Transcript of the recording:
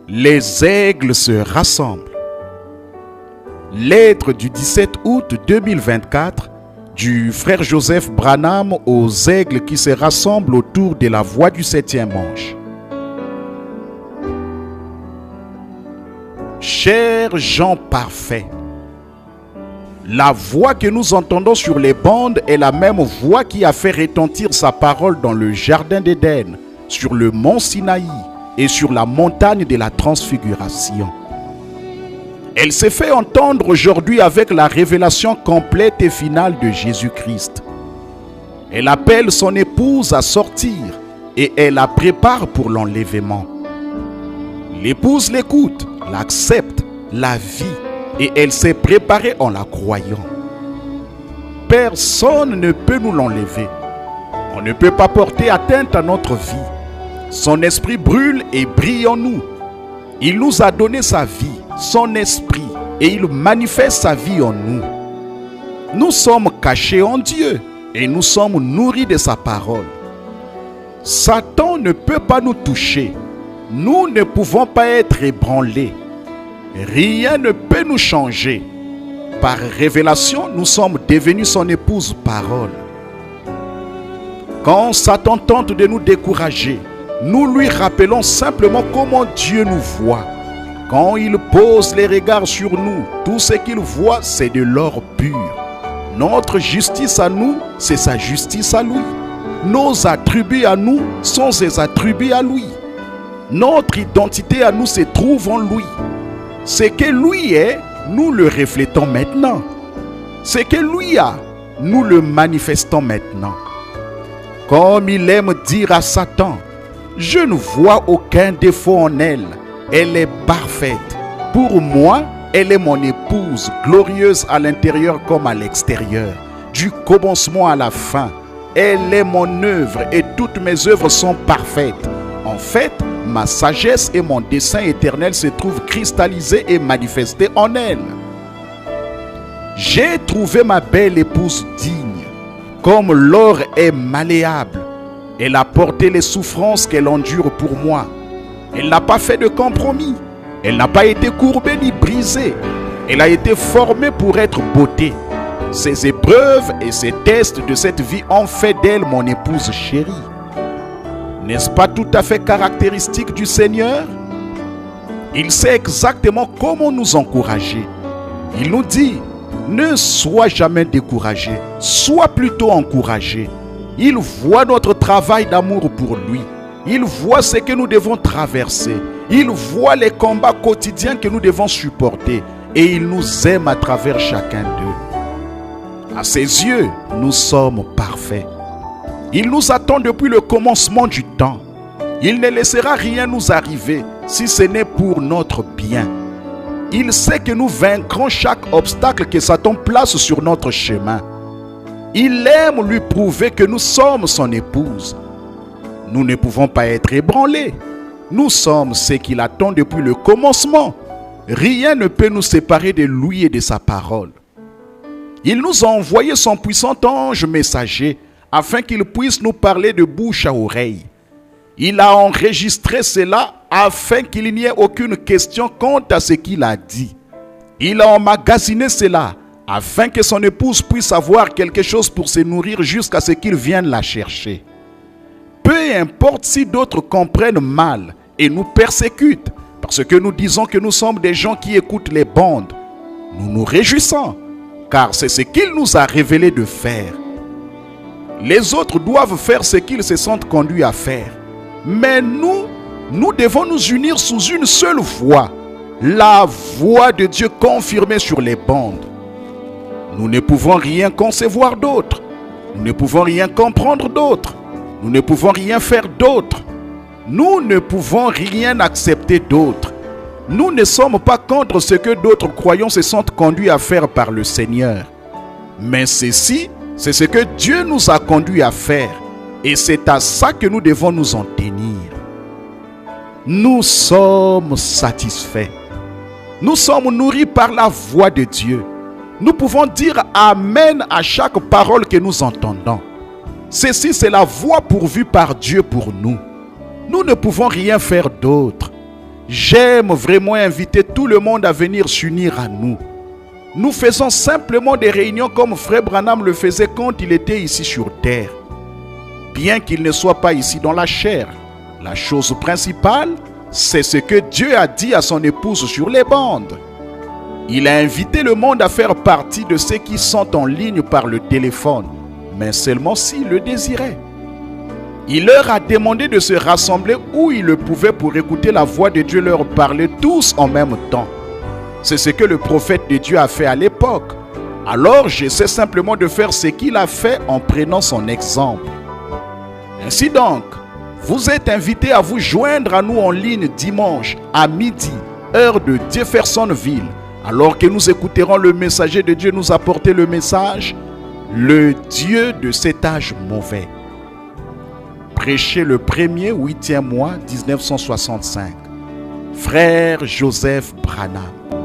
Les aigles se rassemblent. Lettre du 17 août 2024 du frère Joseph Branham aux aigles qui se rassemblent autour de la voie du 7e ange. Chers gens parfaits, la voix que nous entendons sur les bandes est la même voix qui a fait retentir sa parole dans le jardin d'Éden, sur le mont Sinaï et sur la montagne de la transfiguration. Elle s'est fait entendre aujourd'hui avec la révélation complète et finale de Jésus-Christ. Elle appelle son épouse à sortir et elle la prépare pour l'enlèvement. L'épouse l'écoute, l'accepte, la vit et elle s'est préparée en la croyant. Personne ne peut nous l'enlever. On ne peut pas porter atteinte à notre vie. Son esprit brûle et brille en nous. Il nous a donné sa vie, son esprit, et il manifeste sa vie en nous. Nous sommes cachés en Dieu et nous sommes nourris de sa parole. Satan ne peut pas nous toucher. Nous ne pouvons pas être ébranlés. Rien ne peut nous changer. Par révélation, nous sommes devenus son épouse parole. Quand Satan tente de nous décourager, nous lui rappelons simplement comment Dieu nous voit. Quand il pose les regards sur nous, tout ce qu'il voit, c'est de l'or pur. Notre justice à nous, c'est sa justice à lui. Nos attributs à nous sont ses attributs à lui. Notre identité à nous se trouve en lui. Ce que lui est, nous le reflétons maintenant. Ce que lui a, nous le manifestons maintenant. Comme il aime dire à Satan, je ne vois aucun défaut en elle. Elle est parfaite. Pour moi, elle est mon épouse, glorieuse à l'intérieur comme à l'extérieur. Du commencement à la fin, elle est mon œuvre et toutes mes œuvres sont parfaites. En fait, ma sagesse et mon dessein éternel se trouvent cristallisés et manifestés en elle. J'ai trouvé ma belle épouse digne. Comme l'or est malléable, elle a porté les souffrances qu'elle endure pour moi. Elle n'a pas fait de compromis. Elle n'a pas été courbée ni brisée. Elle a été formée pour être beauté. Ces épreuves et ces tests de cette vie ont fait d'elle mon épouse chérie. N'est-ce pas tout à fait caractéristique du Seigneur? Il sait exactement comment nous encourager. Il nous dit, ne sois jamais découragé, sois plutôt encouragé. Il voit notre travail d'amour pour lui. Il voit ce que nous devons traverser. Il voit les combats quotidiens que nous devons supporter. Et il nous aime à travers chacun d'eux. À ses yeux, nous sommes parfaits. Il nous attend depuis le commencement du temps. Il ne laissera rien nous arriver si ce n'est pour notre bien. Il sait que nous vaincrons chaque obstacle que Satan place sur notre chemin. Il aime lui prouver que nous sommes son épouse. Nous ne pouvons pas être ébranlés. Nous sommes ce qu'il attend depuis le commencement. Rien ne peut nous séparer de lui et de sa parole. Il nous a envoyé son puissant ange messager afin qu'il puisse nous parler de bouche à oreille. Il a enregistré cela afin qu'il n'y ait aucune question quant à ce qu'il a dit. Il a emmagasiné cela afin que son épouse puisse avoir quelque chose pour se nourrir jusqu'à ce qu'il vienne la chercher. Peu importe si d'autres comprennent mal et nous persécutent parce que nous disons que nous sommes des gens qui écoutent les bandes, nous nous réjouissons car c'est ce qu'il nous a révélé de faire. Les autres doivent faire ce qu'ils se sentent conduits à faire. Mais nous devons nous unir sous une seule voix, la voix de Dieu confirmée sur les bandes. Nous ne pouvons rien concevoir d'autre. Nous ne pouvons rien comprendre d'autre. Nous ne pouvons rien faire d'autre. Nous ne pouvons rien accepter d'autre. Nous ne sommes pas contre ce que d'autres croyants se sentent conduits à faire par le Seigneur. Mais ceci, c'est ce que Dieu nous a conduits à faire. Et c'est à ça que nous devons nous en tenir. Nous sommes satisfaits. Nous sommes nourris par la voix de Dieu. Nous pouvons dire Amen à chaque parole que nous entendons. Ceci, c'est la voie pourvue par Dieu pour nous. Nous ne pouvons rien faire d'autre. J'aime vraiment inviter tout le monde à venir s'unir à nous. Nous faisons simplement des réunions comme Frère Branham le faisait quand il était ici sur terre. Bien qu'il ne soit pas ici dans la chair, la chose principale, c'est ce que Dieu a dit à son épouse sur les bandes. Il a invité le monde à faire partie de ceux qui sont en ligne par le téléphone, mais seulement s'ils le désiraient. Il leur a demandé de se rassembler où ils le pouvaient pour écouter la voix de Dieu leur parler tous en même temps. C'est ce que le prophète de Dieu a fait à l'époque. Alors j'essaie simplement de faire ce qu'il a fait en prenant son exemple. Ainsi donc, vous êtes invités à vous joindre à nous en ligne dimanche à midi, heure de Jeffersonville, alors que nous écouterons le messager de Dieu nous apporter le message « Le Dieu de cet âge mauvais ». Prêché le 1er 8e mois 1965. Frère Joseph Branham.